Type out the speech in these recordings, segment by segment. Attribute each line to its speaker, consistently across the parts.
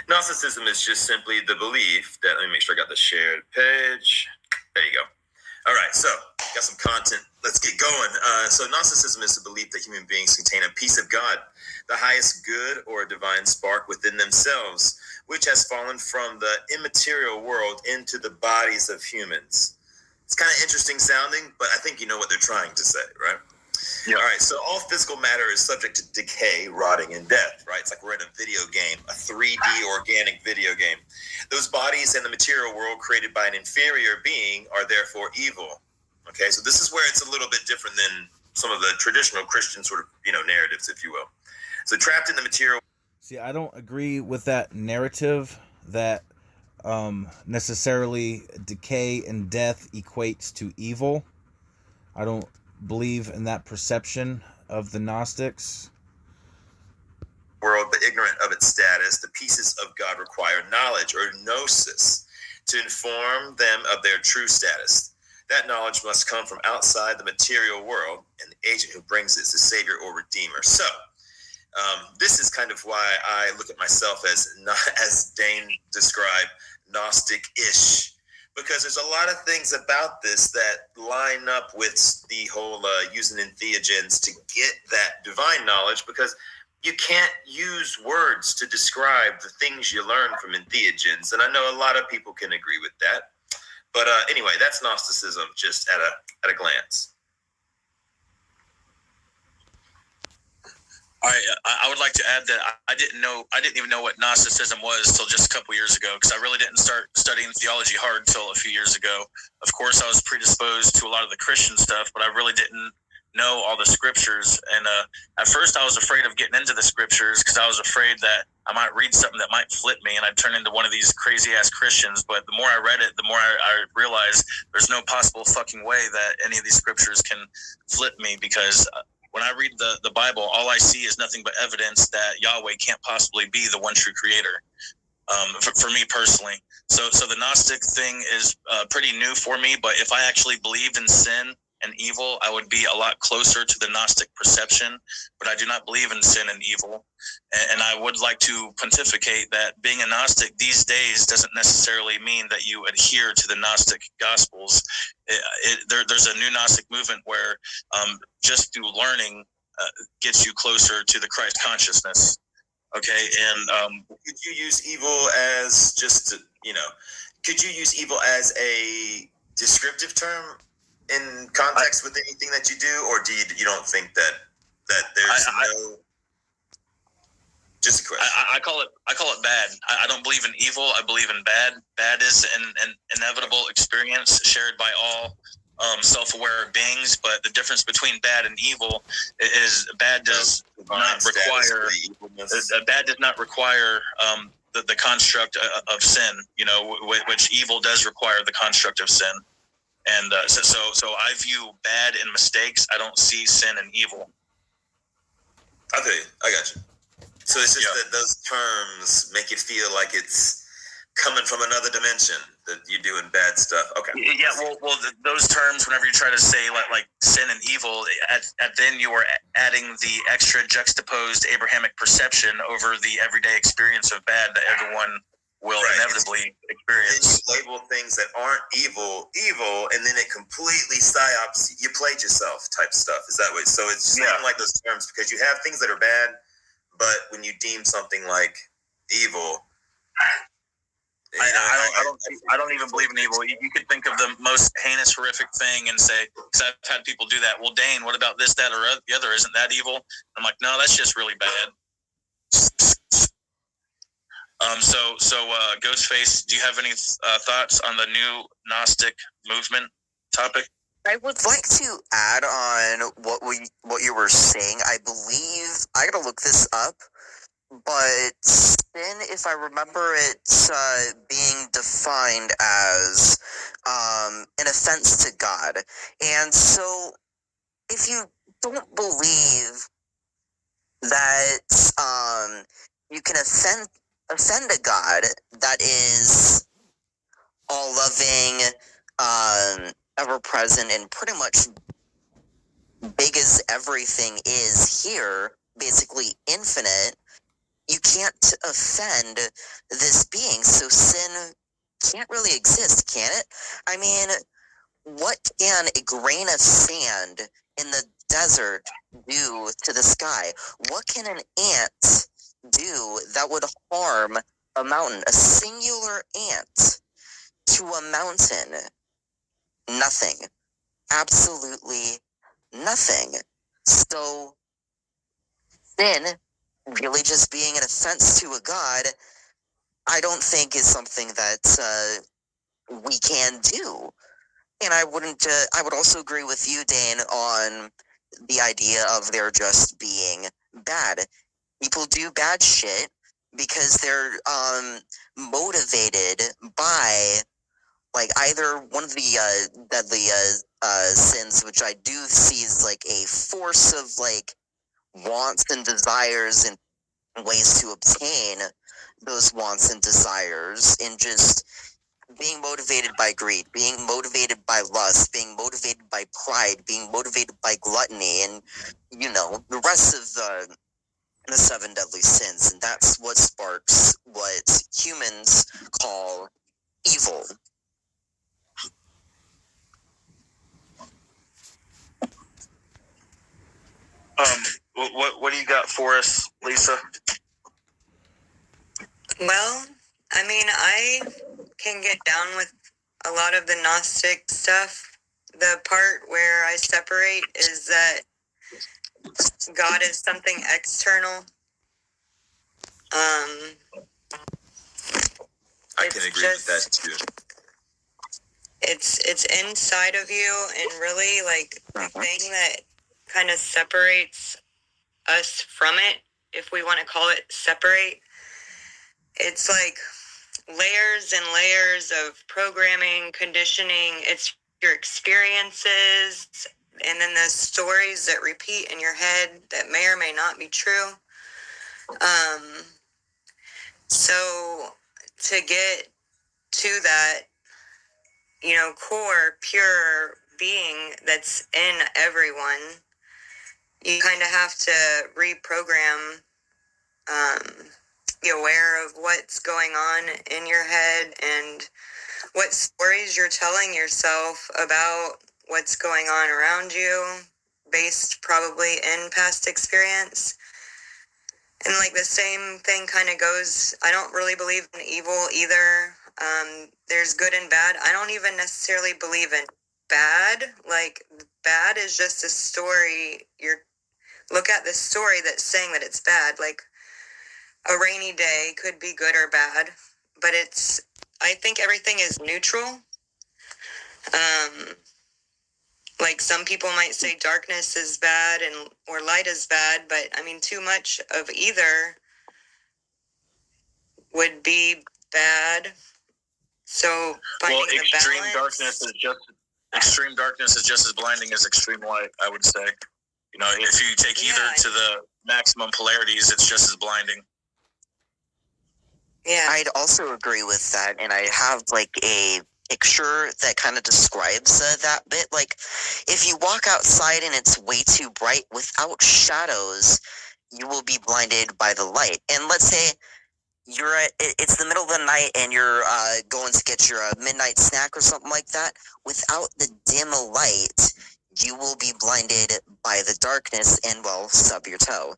Speaker 1: Gnosticism is just simply the belief that, let me make sure I got the shared page. There you go. All right, so got some content. Let's get going. So Gnosticism is the belief that human beings contain a piece of God, the highest good or a divine spark within themselves, which has fallen from the immaterial world into the bodies of humans. It's kind of interesting sounding, but I think you know what they're trying to say, right? Yeah. All right, so all physical matter is subject to decay, rotting, and death, right? It's like we're in a video game, a 3D organic video game. Those bodies in the material world created by an inferior being are therefore evil. Okay, so this is where it's a little bit different than some of the traditional Christian sort of, narratives, if you will. So trapped in the material.
Speaker 2: See, I don't agree with that narrative that necessarily decay and death equates to evil. I don't believe in that perception of the Gnostics.
Speaker 1: World, but ignorant of its status, the pieces of God require knowledge or gnosis to inform them of their true status. That knowledge must come from outside the material world, and the agent who brings it is the Savior or Redeemer. So, this is kind of why I look at myself as Dane described, Gnostic-ish, because there's a lot of things about this that line up with the whole using entheogens to get that divine knowledge, because you can't use words to describe the things you learn from entheogens, and I know a lot of people can agree with that. But anyway, that's Gnosticism just at a glance.
Speaker 3: I would like to add that I didn't even know what Gnosticism was till just a couple years ago, because I really didn't start studying theology hard until a few years ago. Of course, I was predisposed to a lot of the Christian stuff, but I really didn't know all the scriptures. And at first, I was afraid of getting into the scriptures because I was afraid that I might read something that might flip me and I'd turn into one of these crazy-ass Christians. But the more I read it, the more I realized there's no possible fucking way that any of these scriptures can flip me, because when I read the Bible, all I see is nothing but evidence that Yahweh can't possibly be the one true creator, for me personally. So the Gnostic thing is pretty new for me, but if I actually believed in sin and evil, I would be a lot closer to the Gnostic perception, but I do not believe in sin and evil. And I would like to pontificate that being a Gnostic these days doesn't necessarily mean that you adhere to the Gnostic Gospels. There's a new Gnostic movement where just through learning gets you closer to the Christ consciousness. Okay, and
Speaker 1: could you use evil as could you use evil as a descriptive term in context with anything that you do, or do you don't think that there's no? Just a question.
Speaker 3: I call it bad. I don't believe in evil. I believe in bad. Bad is an inevitable experience shared by all self-aware beings. But the difference between bad and evil is bad does not require the construct of sin. Which evil does require the construct of sin. And so I view bad and mistakes. I don't see sin and evil.
Speaker 1: Okay, I got you. So it's just that those terms make it feel like it's coming from another dimension, that you're doing bad stuff. Okay.
Speaker 3: Yeah. Well, those terms, whenever you try to say like sin and evil, then you are adding the extra juxtaposed Abrahamic perception over the everyday experience of bad that everyone will inevitably experience.
Speaker 1: Then you label things that aren't evil, and then it completely psyops. You played yourself type stuff. Is that way? So it's just even like those terms, because you have things that are bad, but when you deem something like evil,
Speaker 3: I don't even believe in evil. You could think of the most heinous, horrific thing and say, because I've had people do that. Well, Dane, what about this, that, or the other? Isn't that evil? I'm like, no, that's just really bad. So Ghostface, do you have any thoughts on the new Gnostic movement topic?
Speaker 4: I would like to add on what you were saying. I believe I gotta look this up, but sin, if I remember it, being defined as an offense to God. And so, if you don't believe that you can offend a God that is all loving, ever present, and pretty much big as everything is here, basically infinite, you can't offend this being, so sin can't really exist, can it? I mean, what can a grain of sand in the desert do to the sky? What can an ant do that would harm a mountain? A singular ant to a mountain? Nothing. Absolutely nothing. So, sin, really just being an offense to a god, I don't think is something that we can do. And I wouldn't. I would also agree with you, Dane, on the idea of there just being bad. People do bad shit because they're motivated by like either one of the deadly sins, which I do see as like a force of like wants and desires and ways to obtain those wants and desires, and just being motivated by greed, being motivated by lust, being motivated by pride, being motivated by gluttony, and the rest of the seven deadly sins. And that's what sparks what humans call evil.
Speaker 3: What do you got for us, Lisa?
Speaker 5: Well, I mean, I can get down with a lot of the Gnostic stuff. The part where I separate is that God is something external.
Speaker 1: I can agree with that too.
Speaker 5: It's inside of you, and really, like, the thing that kind of separates us from it, if we want to call it separate, it's like layers and layers of programming, conditioning. It's your experiences, and then the stories that repeat in your head that may or may not be true. So to get to that, core, pure being that's in everyone, you kind of have to reprogram, be aware of what's going on in your head and what stories you're telling yourself about what's going on around you, based probably in past experience. And like the same thing kind of goes, I don't really believe in evil either. There's good and bad. I don't even necessarily believe in bad. Like, bad is just a story. Look at the story that's saying that it's bad. Like, a rainy day could be good or bad, but I think everything is neutral. Like, some people might say darkness is bad or light is bad, but I mean, too much of either would be bad. So finding the balance.
Speaker 3: Extreme darkness is just as blinding as extreme light, I would say. If you take either to the maximum polarities, it's just as blinding.
Speaker 4: Yeah, I'd also agree with that, and I have like a picture that kind of describes that bit. Like, if you walk outside and it's way too bright without shadows, you will be blinded by the light. And let's say it's the middle of the night and you're going to get your midnight snack or something like that. Without the dim light, you will be blinded by the darkness and, well, stub your toe.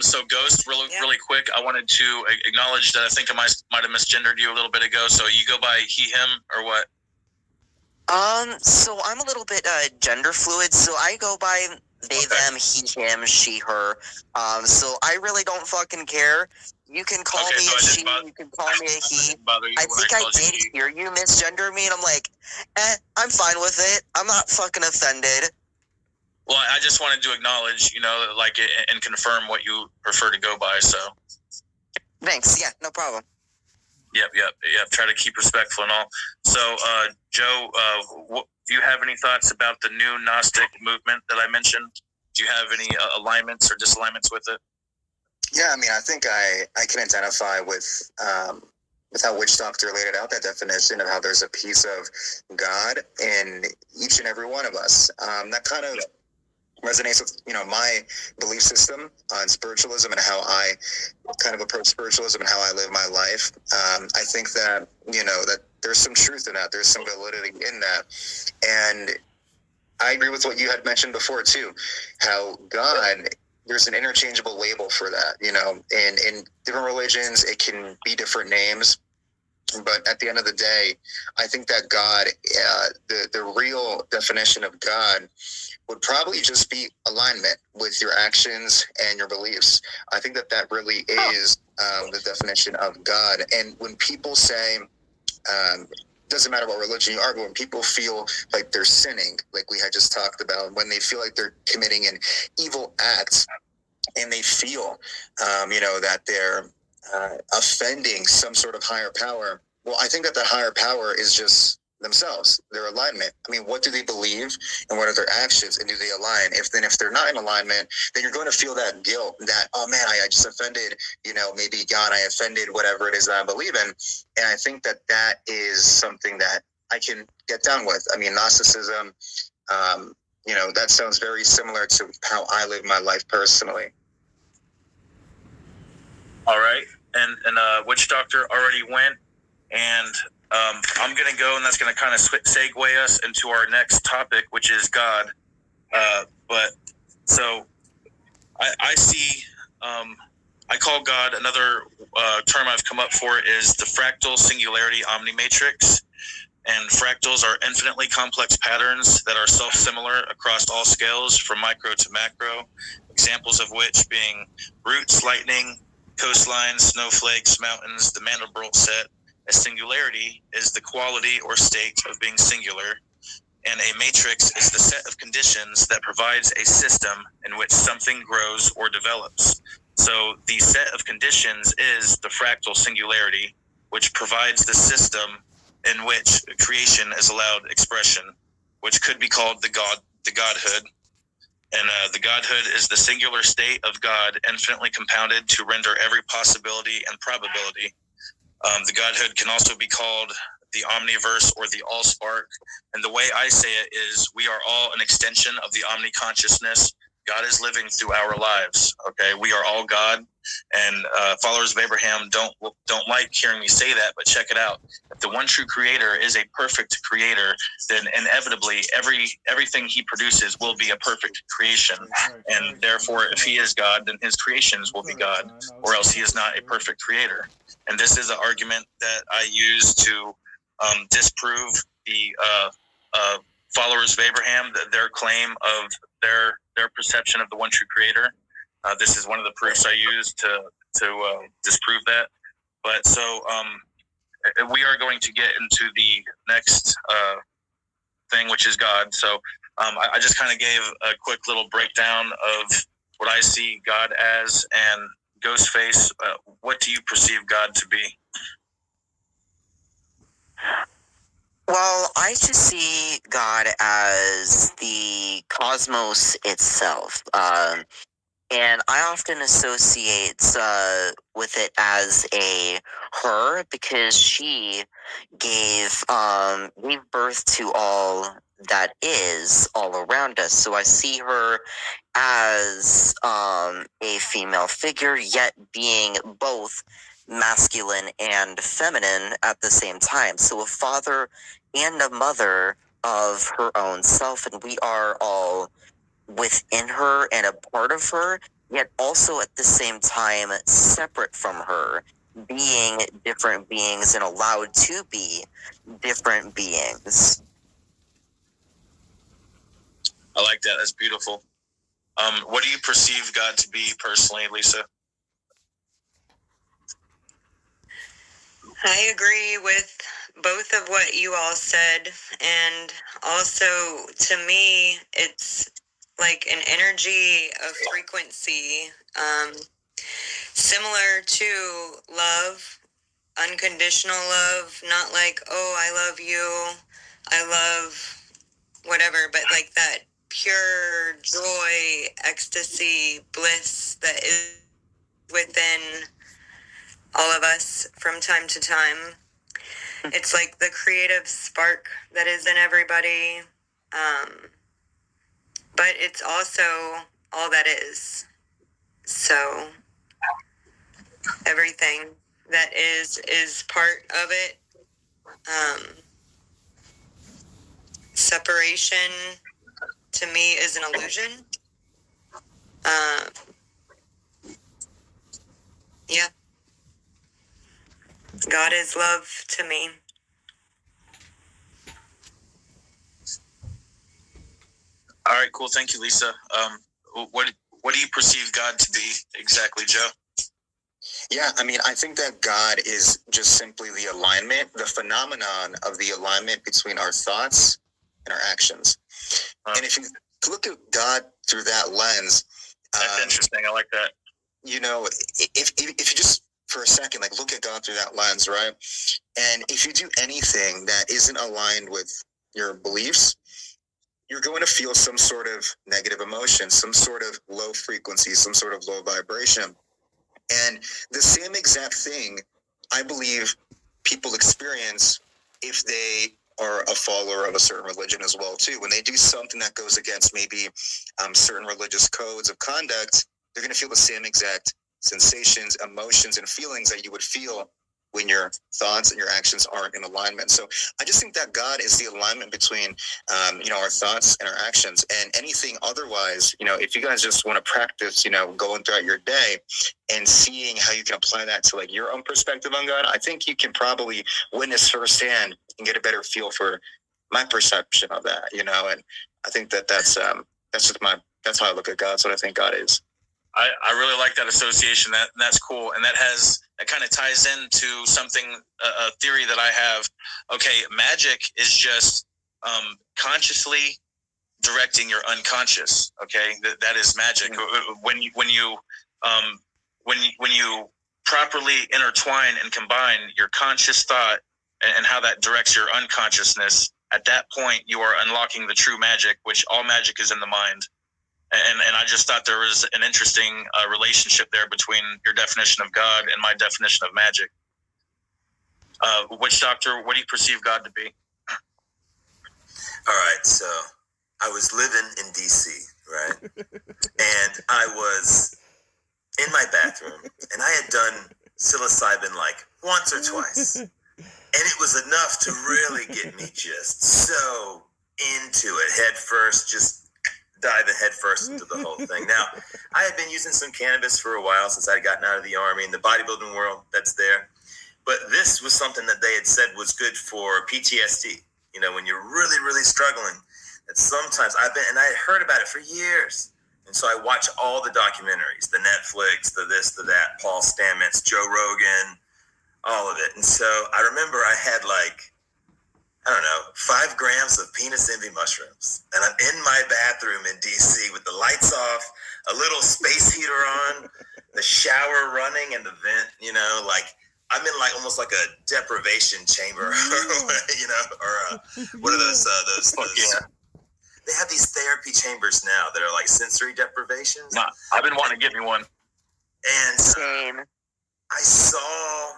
Speaker 3: So Ghost, really quick, I wanted to acknowledge that I think I might have misgendered you a little bit ago. So you go by he, him, or what?
Speaker 4: So I'm a little bit gender fluid. So I go by they, them, he, him, she, her. So I really don't fucking care. You can call me a she. You can call me a he. I think I did hear you misgender me, and I'm like, I'm fine with it. I'm not fucking offended.
Speaker 3: Well, I just wanted to acknowledge, and confirm what you prefer to go by, so.
Speaker 4: Thanks, yeah, no problem.
Speaker 3: Yep, try to keep respectful and all. So, Joe, do you have any thoughts about the new Gnostic movement that I mentioned? Do you have any alignments or disalignments with it?
Speaker 6: Yeah, I mean, I think I can identify with how Witch Doctor laid it out, that definition of how there's a piece of God in each and every one of us. That kind of resonates with, my belief system on spiritualism and how I kind of approach spiritualism and how I live my life. I think that, that there's some truth in that. There's some validity in that. And I agree with what you had mentioned before too, how God, there's an interchangeable label for that, in different religions, it can be different names. But at the end of the day, I think that God, the real definition of God would probably just be alignment with your actions and your beliefs. I think that really is the definition of God. And when people say, doesn't matter what religion you are, but when people feel like they're sinning, like we had just talked about, when they feel like they're committing an evil act and they feel, that they're offending some sort of higher power. Well, I think that the higher power is just themselves, their alignment. I mean, what do they believe and what are their actions, and do they align? If they're not in alignment, then you're going to feel that guilt that, oh man, I just offended, maybe God, I offended whatever it is that I believe in. And I think that is something that I can get down with. I mean, Gnosticism, that sounds very similar to how I live my life personally.
Speaker 3: All right, and Witch Doctor already went, and I'm going to go, and that's going to kind of segue us into our next topic, which is God. But so I see, I call God, another term I've come up for is the fractal singularity omnimatrix. And fractals are infinitely complex patterns that are self-similar across all scales, from micro to macro, examples of which being roots, lightning, coastlines, snowflakes, mountains, the Mandelbrot set. A singularity is the quality or state of being singular, and a matrix is the set of conditions that provides a system in which something grows or develops. So the set of conditions is the fractal singularity, which provides the system in which creation is allowed expression, which could be called the Godhood. And the Godhood is the singular state of God, infinitely compounded to render every possibility and probability. The Godhood can also be called the Omniverse or the All-Spark. And the way I say it is, we are all an extension of the Omni-consciousness. God is living through our lives. Okay, we are all God, and followers of Abraham don't like hearing me say that, but check it out. If the one true Creator is a perfect Creator, then inevitably everything He produces will be a perfect creation, and therefore, if He is God, then His creations will be God, or else He is not a perfect Creator. And this is an argument that I use to disprove the followers of Abraham, their claim of their perception of the one true Creator. This is one of the proofs I use to disprove that. But so we are going to get into the next thing, which is God. So I just kind of gave a quick little breakdown of what I see God as. And Ghostface, what do you perceive God to be?
Speaker 4: Well, I just see God as the cosmos itself. And I often associate with it as a her, because she gave birth to all that is all around us. So I see her as a female figure, yet being both masculine and feminine at the same time. So a father and a mother of her own self, and we are all within her and a part of her, yet also at the same time separate from her, being different beings and allowed to be different beings.
Speaker 3: I like that. That's beautiful. What do you perceive God to be personally, Lisa?
Speaker 5: I agree with both of what you all said, and also to me it's like an energy, a frequency, similar to love, unconditional love, not like, oh, I love you, I love whatever, but like that pure joy, ecstasy, bliss that is within all of us from time to time. It's like the creative spark that is in everybody. but it's also all that is. So everything that is part of it. Separation to me is an illusion. Yeah. God is love to me.
Speaker 3: All right, cool. Thank you, Lisa. What do you perceive God to be exactly, Joe?
Speaker 6: Yeah, I mean, I think that God is just simply the alignment, the phenomenon of the alignment between our thoughts and our actions. And if you look at God through that lens,
Speaker 3: that's interesting. I like that.
Speaker 6: You know, if you just for a second, like look at God through that lens, right? And if you do anything that isn't aligned with your beliefs, you're going to feel some sort of negative emotion, some sort of low frequency, some sort of low vibration. And the same exact thing, I believe, people experience if they are a follower of a certain religion as well, too. When they do something that goes against maybe certain religious codes of conduct, they're going to feel the same exact sensations, emotions, and feelings that you would feel when your thoughts and your actions aren't in alignment. So I just think that God is the alignment between, our thoughts and our actions. And anything otherwise, if you guys just want to practice, going throughout your day and seeing how you can apply that to like your own perspective on God, I think you can probably witness firsthand and get a better feel for my perception of that, and I think that's just that's how I look at God. That's what I think God is.
Speaker 3: I really like that association. That's cool, and that kind of ties into something, a theory that I have. Okay, magic is just consciously directing your unconscious. Okay, that is magic. Mm-hmm. When you properly intertwine and combine your conscious thought and how that directs your unconsciousness, at that point you are unlocking the true magic, which all magic is in the mind. And I just thought there was an interesting relationship there between your definition of God and my definition of magic. Witch Doctor, what do you perceive God to be?
Speaker 1: All right, so I was living in DC, right? And I was in my bathroom, and I had done psilocybin like once or twice. And it was enough to really get me just so into it head first, just diving head first into the whole thing. Now, I had been using some cannabis for a while since I had gotten out of the Army and the bodybuilding world that's there. But this was something that they had said was good for PTSD. When you're really, really struggling, that sometimes I had heard about it for years. And so I watch all the documentaries, the Netflix, the this, the that, Paul Stamets, Joe Rogan, all of it. And so I remember I had 5 grams of penis envy mushrooms. And I'm in my bathroom in DC with the lights off, a little space heater on, the shower running and the vent, I'm in almost like a deprivation chamber, or what are those
Speaker 3: yeah.
Speaker 1: They have these therapy chambers now that are like sensory deprivations.
Speaker 3: Nah, I've been wanting to get me one.
Speaker 1: And I saw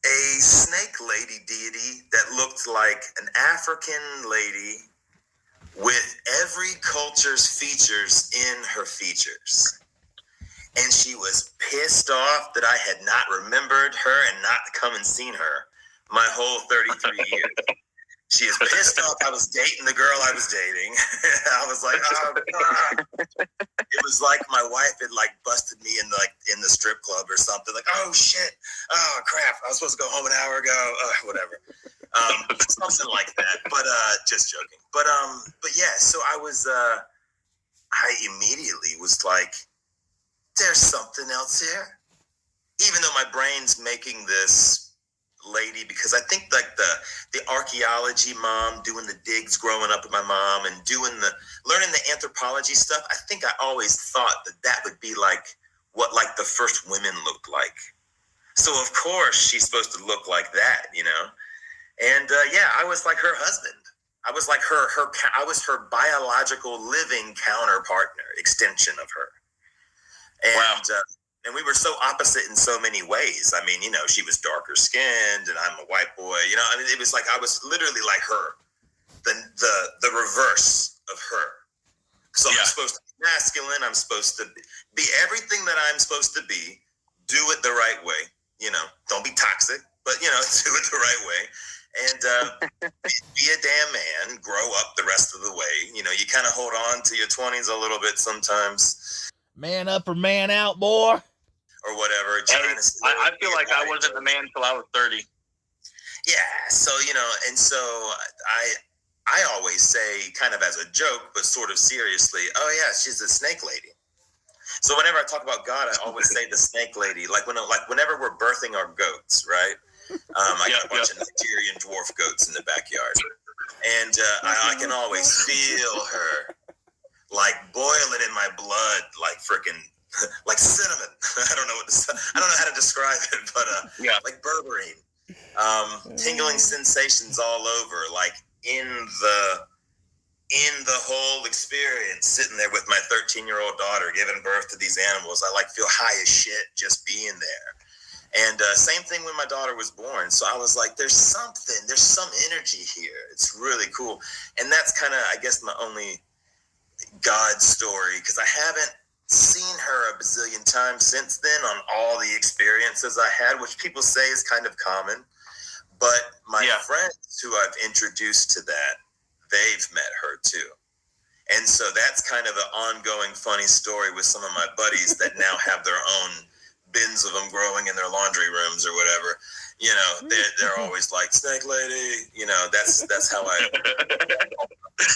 Speaker 1: a snake lady deity that looked like an African lady with every culture's features in her features. And she was pissed off that I had not remembered her and not come and seen her my whole 33 years. She is pissed off I was dating the girl I was dating. I was like, oh, God. It was like my wife had busted me in the strip club or something. Like, oh shit, oh crap, I was supposed to go home an hour ago. Whatever, something like that. But just joking. But yeah. So I immediately was like, there's something else here. Even though my brain's making this lady, because I think the archaeology mom, doing the digs growing up with my mom and learning the anthropology stuff, I think I always thought that would be what the first women looked like. So of course she's supposed to look like that, And yeah, I was like her husband. I was like I was her biological living counterpartner, extension of her. And wow. And we were so opposite in so many ways. I mean, she was darker skinned and I'm a white boy. It was like I was literally like her, the reverse of her. So
Speaker 3: Yeah.
Speaker 1: I'm supposed to be masculine. I'm supposed to be everything that I'm supposed to be. Do it the right way. You know, don't be toxic, but, you know, do it the right way. And be a damn man. Grow up the rest of the way. You know, you kind of hold on to your 20s a little bit sometimes.
Speaker 2: Man up or man out, boy.
Speaker 1: Or whatever.
Speaker 3: Hey, I feel like I wasn't the man until I was 30.
Speaker 1: Yeah. So, you know, and so I always say, kind of as a joke, but sort of seriously, oh yeah, she's a snake lady. So whenever I talk about God, I always say the snake lady. Like whenever we're birthing our goats, right? I got a bunch of Nigerian dwarf goats in the backyard, and I can always feel her like boiling in my blood, like freaking like cinnamon. I don't know how to describe it, but like berberine, tingling sensations all over, like in the whole experience, sitting there with my 13-year-old daughter giving birth to these animals. I like feel high as shit just being there. And same thing when my daughter was born. So I was like, there's some energy here. It's really cool. And that's kind of, I guess, my only God story, because I haven't seen her a bazillion times since then on all the experiences I had, which people say is kind of common. But my friends who I've introduced to that, they've met her too. And so that's kind of an ongoing funny story with some of my buddies that now have their own bins of them growing in their laundry rooms or whatever. You know, they're always like, snake lady, you know, that's how I,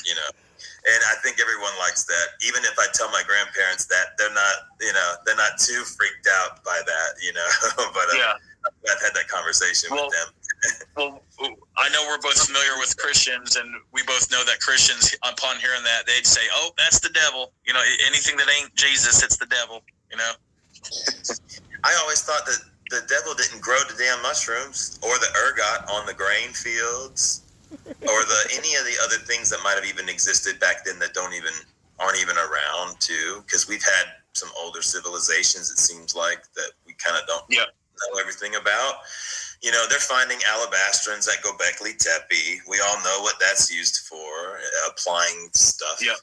Speaker 1: you know, and I think everyone likes that. Even if I tell my grandparents that, they're not too freaked out by that, you know, but I've had that conversation with them.
Speaker 3: Well, I know we're both familiar with Christians, and we both know that Christians, upon hearing that, they'd say, oh, that's the devil. You know, anything that ain't Jesus, it's the devil, you know?
Speaker 1: I always thought that the devil didn't grow the damn mushrooms or the ergot on the grain fields or any of the other things that might have even existed back then that aren't even around too, because we've had some older civilizations, it seems like, that we kind of don't know everything about. You know, they're finding alabastrons at Göbekli Tepe. We all know what that's used for, applying stuff.
Speaker 3: Yeah.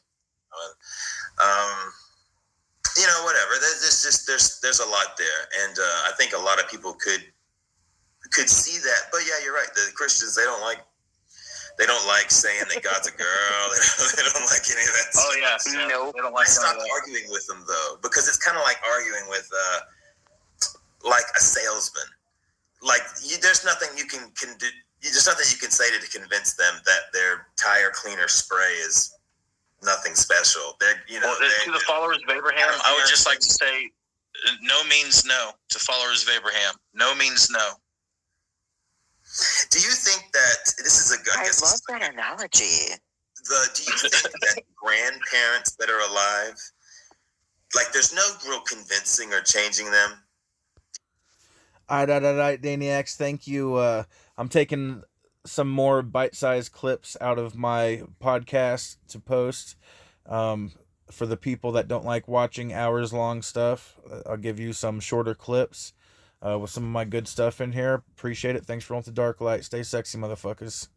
Speaker 1: You know, whatever. There's a lot there, and I think a lot of people could see that. But yeah, you're right. The Christians, they don't like saying that God's a girl. They don't like any of that stuff.
Speaker 3: Oh yeah,
Speaker 4: No.
Speaker 3: they don't like
Speaker 1: I stopped arguing with them though, because it's kind of like arguing with like a salesman. Like there's nothing you can do. There's nothing you can say to convince them that their tire cleaner spray is nothing special. To
Speaker 3: the followers of Abraham, I would just like to say, no means no. To followers of Abraham, no means no.
Speaker 1: Do you think that this is a good?
Speaker 4: I love that analogy.
Speaker 1: Do you think that grandparents that are alive, like, there's no real convincing or changing them?
Speaker 2: All right, Daniacs, thank you. I'm taking some more bite-sized clips out of my podcast to post. For the people that don't like watching hours-long stuff, I'll give you some shorter clips with some of my good stuff in here. Appreciate it. Thanks for rolling to Dark Light. Stay sexy, motherfuckers.